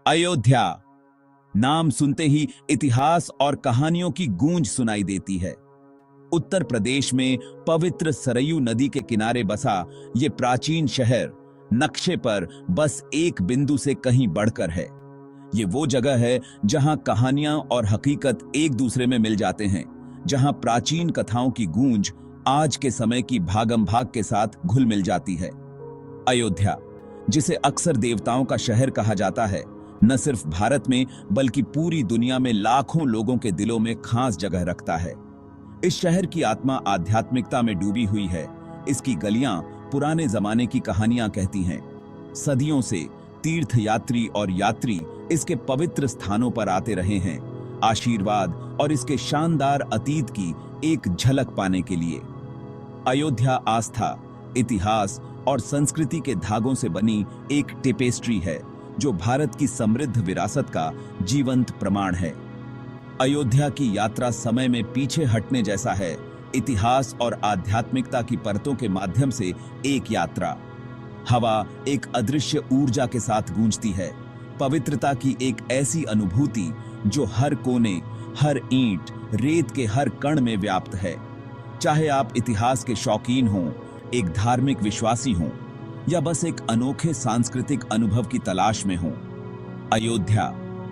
अयोध्या नाम सुनते ही इतिहास और कहानियों की गूंज सुनाई देती है। उत्तर प्रदेश में पवित्र सरयू नदी के किनारे बसा ये प्राचीन शहर नक्शे पर बस एक बिंदु से कहीं बढ़कर है। ये वो जगह है जहां कहानियां और हकीकत एक दूसरे में मिल जाते हैं, जहां प्राचीन कथाओं की गूंज आज के समय की भागम भाग के साथ घुल मिल जाती है। अयोध्या, जिसे अक्सर देवताओं का शहर कहा जाता है, न सिर्फ भारत में बल्कि पूरी दुनिया में लाखों लोगों के दिलों में खास जगह रखता है। इस शहर की आत्मा आध्यात्मिकता में डूबी हुई है। इसकी गलियां पुराने जमाने की कहानियां कहती हैं। सदियों से तीर्थ यात्री और यात्री इसके पवित्र स्थानों पर आते रहे हैं, आशीर्वाद और इसके शानदार अतीत की एक झलक पाने के लिए। अयोध्या आस्था, इतिहास और संस्कृति के धागों से बनी एक टेपेस्ट्री है, जो भारत की समृद्ध विरासत का जीवंत प्रमाण है। अयोध्या की यात्रा समय में पीछे हटने जैसा है, इतिहास और आध्यात्मिकता की परतों के माध्यम से एक यात्रा। हवा एक अदृश्य ऊर्जा के साथ गूंजती है, पवित्रता की एक ऐसी अनुभूति जो हर कोने, हर ईंट, रेत के हर कण में व्याप्त है। चाहे आप इतिहास के शौकीन हों, एक धार्मिक विश्वासी हों, या बस एक अनोखे सांस्कृतिक अनुभव की तलाश में हों, अयोध्या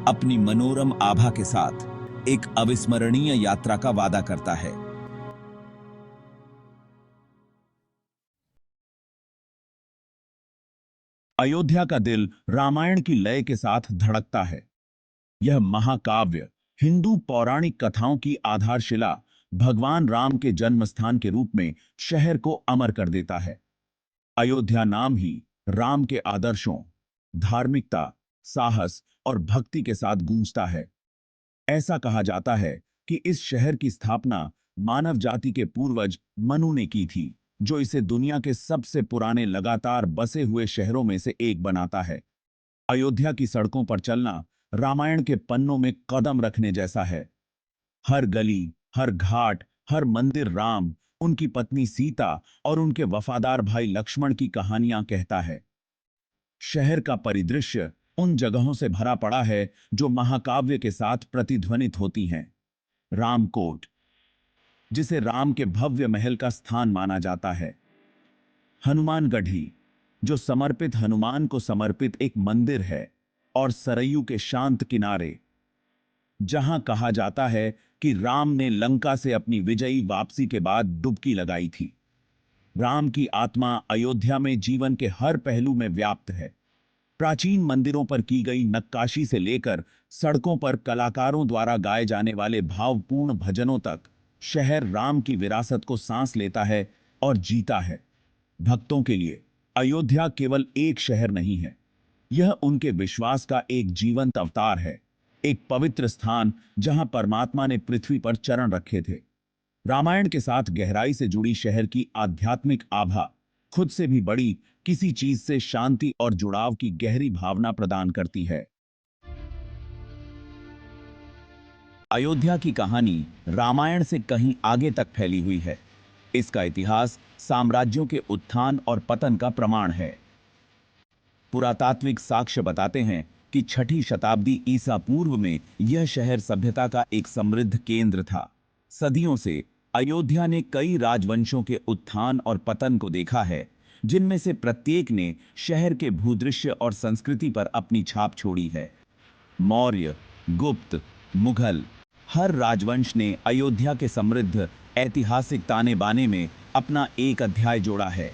अपनी मनोरम आभा के साथ एक अविस्मरणीय यात्रा का वादा करता है। अयोध्या का दिल रामायण की लय के साथ धड़कता है। यह महाकाव्य हिंदू पौराणिक कथाओं की आधारशिला, भगवान राम के जन्म स्थान के रूप में शहर को अमर कर देता है। अयोध्या नाम ही राम के आदर्शों, धार्मिकता, साहस और भक्ति के साथ गूंजता है। ऐसा कहा जाता है कि इस शहर की स्थापना मानव जाति के पूर्वज मनु ने की थी, जो इसे दुनिया के सबसे पुराने लगातार बसे हुए शहरों में से एक बनाता है। अयोध्या की सड़कों पर चलना रामायण के पन्नों में कदम रखने जैसा है। हर गली, हर घाट, हर मंदिर राम, उनकी पत्नी सीता और उनके वफादार भाई लक्ष्मण की कहानियां कहता है। शहर का परिदृश्य उन जगहों से भरा पड़ा है जो महाकाव्य के साथ प्रतिध्वनित होती हैं। रामकोट, जिसे राम के भव्य महल का स्थान माना जाता है। हनुमानगढ़ी, जो समर्पित हनुमान को समर्पित एक मंदिर है। और सरयू के शांत किनारे, जहां कहा जाता है कि राम ने लंका से अपनी विजयी वापसी के बाद डुबकी लगाई थी। राम की आत्मा अयोध्या में जीवन के हर पहलू में व्याप्त है। प्राचीन मंदिरों पर की गई नक्काशी से लेकर सड़कों पर कलाकारों द्वारा गाए जाने वाले भावपूर्ण भजनों तक, शहर राम की विरासत को सांस लेता है और जीता है। भक्तों के लिए अयोध्या केवल एक शहर नहीं है, यह उनके विश्वास का एक जीवंत अवतार है, एक पवित्र स्थान जहां परमात्मा ने पृथ्वी पर चरण रखे थे। रामायण के साथ गहराई से जुड़ी शहर की आध्यात्मिक आभा खुद से भी बड़ी किसी चीज से शांति और जुड़ाव की गहरी भावना प्रदान करती है। अयोध्या की कहानी रामायण से कहीं आगे तक फैली हुई है। इसका इतिहास साम्राज्यों के उत्थान और पतन का प्रमाण है। पुरातात्विक साक्ष्य बताते हैं कि 6ठी शताब्दी ईसा पूर्व में यह शहर सभ्यता का एक समृद्ध केंद्र था। सदियों से अयोध्या ने कई राजवंशों के उत्थान और पतन को देखा है, जिनमें से प्रत्येक ने शहर के भूदृश्य और संस्कृति पर अपनी छाप छोड़ी है। मौर्य, गुप्त, मुगल, हर राजवंश ने अयोध्या के समृद्ध ऐतिहासिक ताने बाने में अपना एक अध्याय जोड़ा है।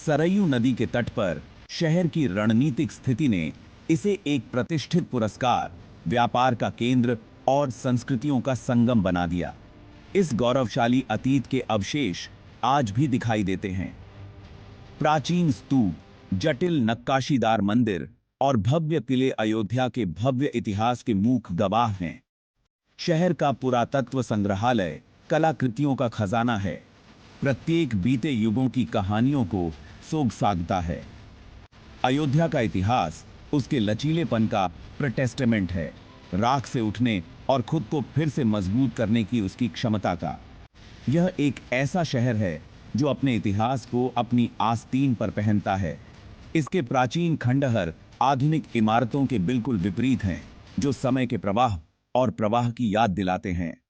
सरयू नदी के तट पर शहर की रणनीतिक स्थिति ने इसे एक प्रतिष्ठित पुरस्कार, व्यापार का केंद्र और संस्कृतियों का संगम बना दिया। इस गौरवशाली अतीत के अवशेष आज भी दिखाई देते हैं। प्राचीन स्तूप, जटिल नक्काशीदार मंदिर और भव्य किले अयोध्या के भव्य इतिहास के मूक गवाह हैं। शहर का पुरातत्व संग्रहालय कलाकृतियों का खजाना है, प्रत्येक बीते युगों की कहानियों को सोग सागता है। अयोध्या का इतिहास उसके लचीलेपन का प्रोटेस्टेमेंट है, राख से उठने और खुद को फिर से मजबूत करने की उसकी क्षमता का। यह एक ऐसा शहर है जो अपने इतिहास को अपनी आस्तीन पर पहनता है, इसके प्राचीन खंडहर आधुनिक इमारतों के बिल्कुल विपरीत हैं, जो समय के प्रवाह और प्रवाह की याद दिलाते हैं।